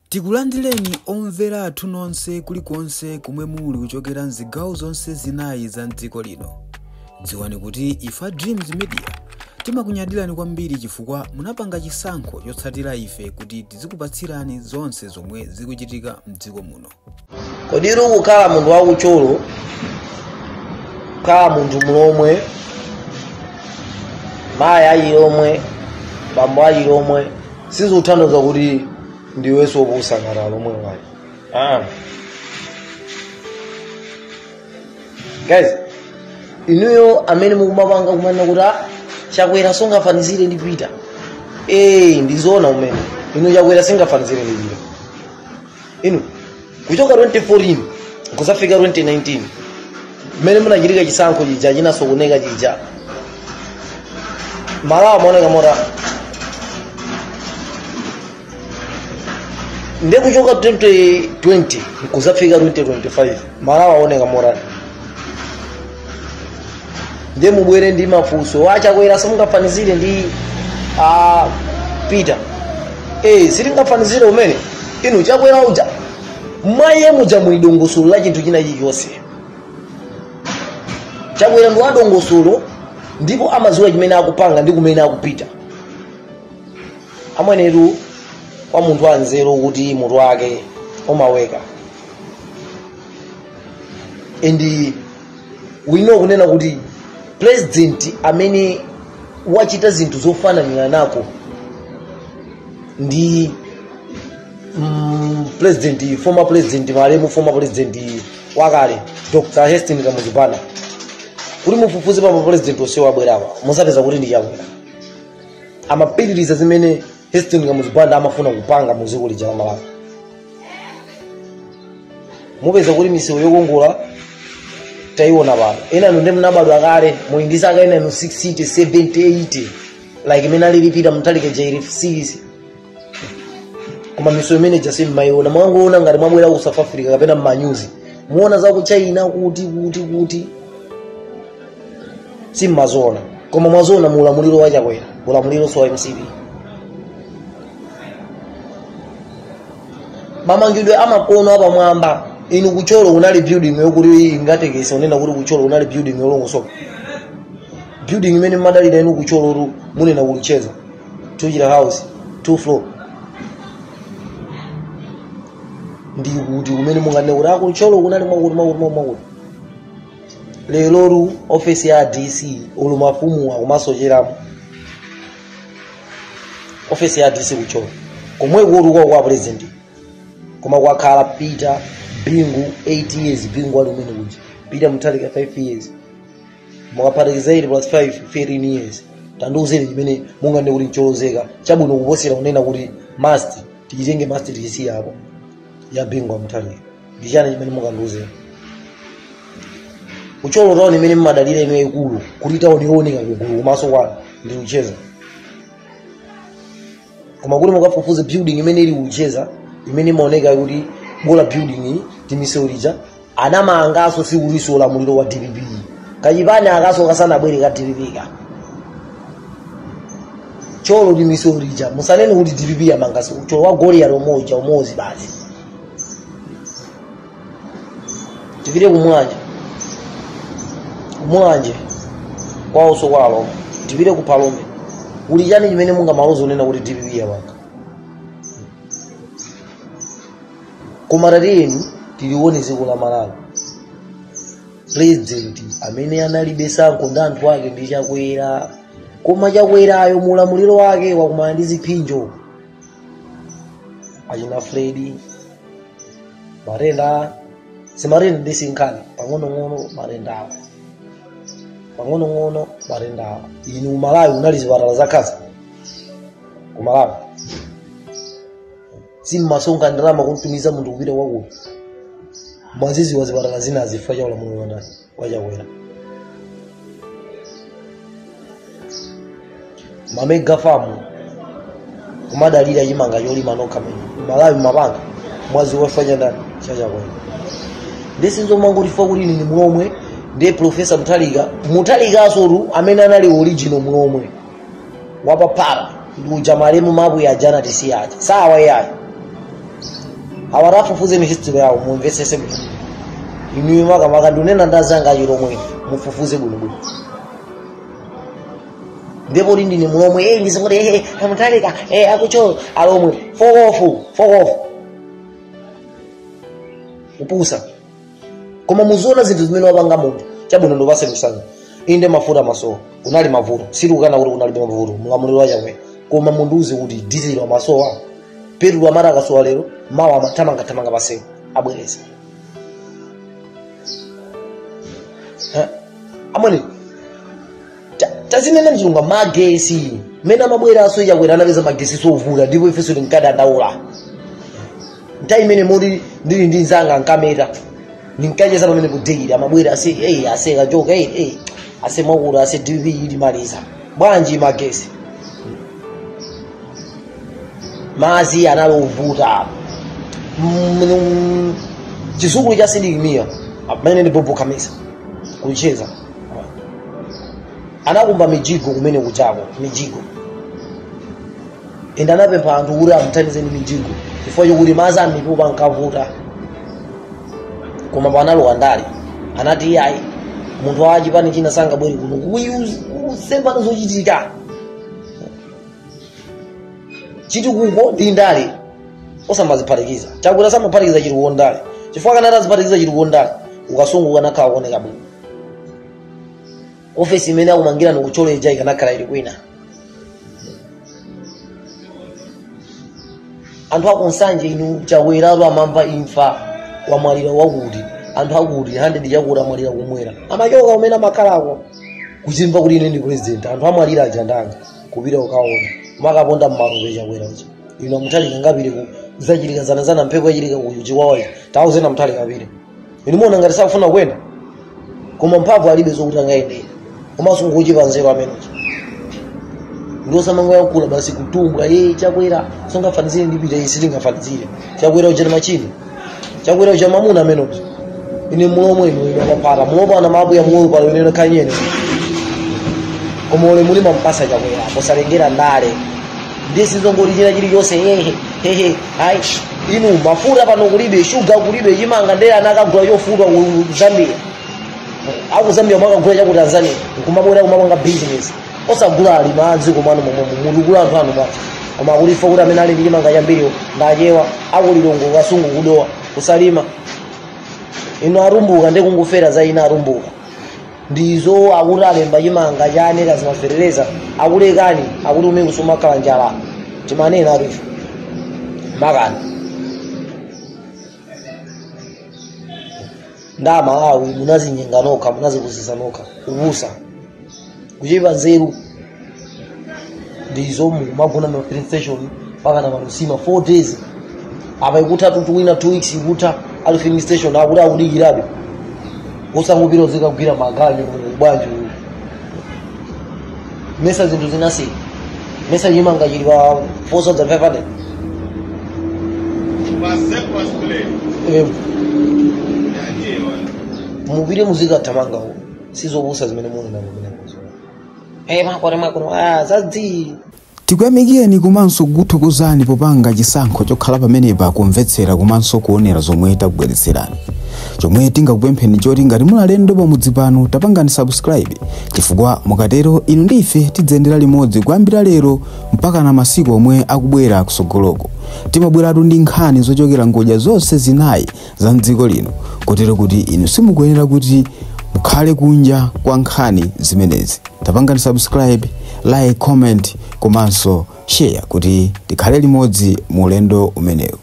Tikulandireni omvera athu nonse kulikonse kumwe muli kuchokera mzigawo zonse zinayi za mdziko lino. Dziwani kuti ifa Dreams Media timakunyadirani kwambiri chifukwa munapanga chisankho chotsatira ife kuti tizikupatsirani zonse zomwe zikuchitika mdziko muno. Kodi kukhala munthu wakucholo, kukhala munthu mulomwe, mayi ayilomwe, bambo ayilomwe, sizikuthandiza kuti ndiwenso wopusangalala lomwe wayi. Guys, inuyo amene mukumapanga kumana kuti chakwera songafanizire ndi Peter. Ndizoona umene. Inu chakwera singafanizire ndi Peter. Inu kuchoka 2014 kusafika 2019 mmene munachitika chisankho chija chinasokoneka chija Malawi maoneka mora nde kuchoka 2020 kusafika 2025 Malawi aoneka mora nde mubwere ndi mafunso achakwera simungafanizire ndi Peter. Siringafanizire umene inu chakwera uja mwaye muja mwidongosolo la chinthu china chilichonse. Chakwera ndi wadongosolo ndipo amaziwa chimene akupanga ndi kumene akupita. Amwenetu kwa munthu anzero kuti mutu wake umaweka. And we know kunena kuti president amene wachita zinthu zofananira nako ndi former president maremu former president wakale Dr. Hastings Kamuzibanda. Kuli mufufuze pa president ose wabwerawa musapeza kuti ndi chakwera. Amapitiriza zimene Hastings Kamuzibanda amafuna kupanga muziko lija la Malawi. Mupeza kuti misewu yokongola taiona pano. Ena ndo mnabadwa kale muindisa ka ena no 60 70 80 like mena lilipita mtalike jairi series. Koma misewu imene jasi maiona mwangoona ngati mwabwera ku South Africa kapena mmanyuzi muona za ku China kuti si mazona koma mwazona mulamuliro wa chakwera ulamuliro so MCB. Mamangidwe amakono apa mwamba inu kucholo unali building yokuti ingatekese unena kuti kucholo unali building yolongosoka. Building imene madalira inu kucholo ru munena kulicheza 2 house 2 floor. Ndi kuti umene mungane kuti akucholo kunali mwakuti lero ru office ya DC ulumafumu akumasocheramo office ya DC kucholo komwe kuruka kwa president koma kwakhala Peter Bingu 8 years Bingu ali umene kuja Peter Mutharika 5 years mwapatikiza 8 plus 5 13 years tanduzeni chimene mungane kuti ncholozeka chabwino kuposera unena kuti must tijenge must tisi hapo ya Bingu Mutharika ndichana chimene munganduze ucholo tawo imene mmadalira ino ikulu kuti tawo lioneka kugulu maso kwanu ndi ucheza koma kuti mukafufuze building imene ili ucheza imene maoneka kuti bola building timiseulija anamangaso sikuliso ulamuliro wa DPP kachipani akaso kasana bwere ka DPP ka cholo timiseulija musanene kuti DPP amangaso cholo wa goli ya romoja umozi basi tipite kumwanje kwawo so kwalo tipite ku Palombe uli chani chimene munga malozo nena kuti DPP yawanga kumarateni tilione ziko la Malawi president amene analibe sankho ndi anthu ake ndi chakwera koma chakwerayo mulamuliro wake wakumana ndi ziphinjo achina Fredi Marenda simarenda ndisinkhani pang'ono Marenda inu Malawi unali zipatala zakhaza ku Malawi si masonga ndalama kuntumiza munthu kupita kwakuti mwazizi wazipatala zina azifa cha ulamuliro ndani wachakwera. Mamega famu kumadalira chimanga cholima nokha Malawi mapanga mwazi wafanya ndani chachakwera. Ndisinzo mangoti kuti ni mulomwe ndi Professor Mutharika asoru amene anali original mulomwe wapapara ndi ujamalemu mabu ya jana tisiyaje sawa yayi awarafufuze ni history yawo muimvesese bwino imi maka ndunena ndazanga yiromwe mufufuze bwino ndipo lindi ni mulomwe ndizikuti amutalika akucho alomwe fokofu upusa koma muziona zinthu zimene wapanga munthu chabwino ndo base kusanga inde mafuta maso unali mavuto sirukana kuti unali mavuto mulamuliro wachakwe koma munduze kuti diesel wa masowa petrol wa mara kasowa lero mawa amathamanga paseko abwereza amone tazinena njunga magesi mena mabwera aso yakwera anapeza magesi sovuta ndipo ifeso linkada ndaula ntai imene modi ndili ndi nzanga nkamera ninkacheza pamene kudekira amabwera ase kachoka ase mwakula ase tv ili maliza bwanji magesi mazi analovuta chizukulu cha sindikimia amene ndi bobo kamisa kucheza anakumba mijigo kumene kuchako mijigo enda napempha anthu kuti amthandizeni mijigo chifukwa chokuti mazi amitupa nkavuta koma panalowa ndale anati iyayi munthu wachipani china sangabwere kuno kusembana zochitika chiti kuko ndi ndale osamaziphatikiza chakuti samaphatikiza chiti kuko ndale chifukwa kanati aziphatikiza chiti kuko ndale ukasunguka nakhala kuoneka bwino ofisi imene akumangira nikucholeja ikanakhala ili kwina anthu akunsanje inu chaweratu amamva imfa wamwalira wakuti anthu akuti 100 chakuti amwalira kumwera amachoka umene amakhalako kuchimva kuti ine ndi president anthu amwalira ajandanga kupita ukaona makaponda mmalupe chakwera uchi ino mtalika ngapire ku zachitika zanazana mphepo yachitika kuyu chiwawa tauzena mtalika kapire inu muona ngati sakufuna kwenda koma mphamvu alibe zokuti angayendera komanso ngochipa nzeru amenechi ndosamanga yakula basi kutumbwa chakwera songafanizire ndipita isi tingafanizire chakwera uchena machini chakwera ucha mamuna amenochi ine mulomwe ino amapata mulopana mabu ya mulo pala ine kanyene koma ole mulima mpasa chakwera posalengera ndale ndisi zongoli china chili chose ai inu mafuta pano kulibe sugar kulibe chimanga ndere anakagula chofutwa ku Zambia aku Zambia mwakagula cha ku Tanzania kumabwera kumapanga business osagula ali madzi komano mulugula anthu anu basi koma kulifo kuti amene ali ndi chimanga chambiriwo ndachewa akulilongo kasungu kudowa kusalima ino arumbuka ndi kungufera za ina arumbuka ndizo akuti alemba chimanga chane kazimaferereza akulekani akuti umene kusumakhala njala timanena arifu makani ndama awi munazinyenga nokha munazikuzisa nokha kubusa kuchipa nzeru ndizo mumagona ma train station paka na marusima 4 days apa ikutatu tuwina 2 weeks ikuta ali filling station akuti akudikirabe usangupiro zikagwira magali mubwanji mesa zinthu zinasi mesa chimanga chili pa 4500 mupire muzika tamanga ho sizobusa zimene muone na kumene makore zadzi tikuyamikeni komanso kuthokozani popanga chisankho chokhala pamenepa kumvetsera komanso kuonera zomwe takubweretserani chomwe tingakupempheni choti ngati mulalendo pamudzi pano tapangani subscribe chifukwa mukatero inu ndife tidzendera limodzi kuyambira lero mpaka na masiku omwe akubwera kusogoloko timabweratu ndi nkhani zochokera ngodya zonse zinayi za mdziko lino kotero kuti inu simukuyenera kuti mukhale kunja kwa nkhani zimenezi tapangani subscribe like comment komanso share kuti tikhale limodzi mu ulendo umenewu.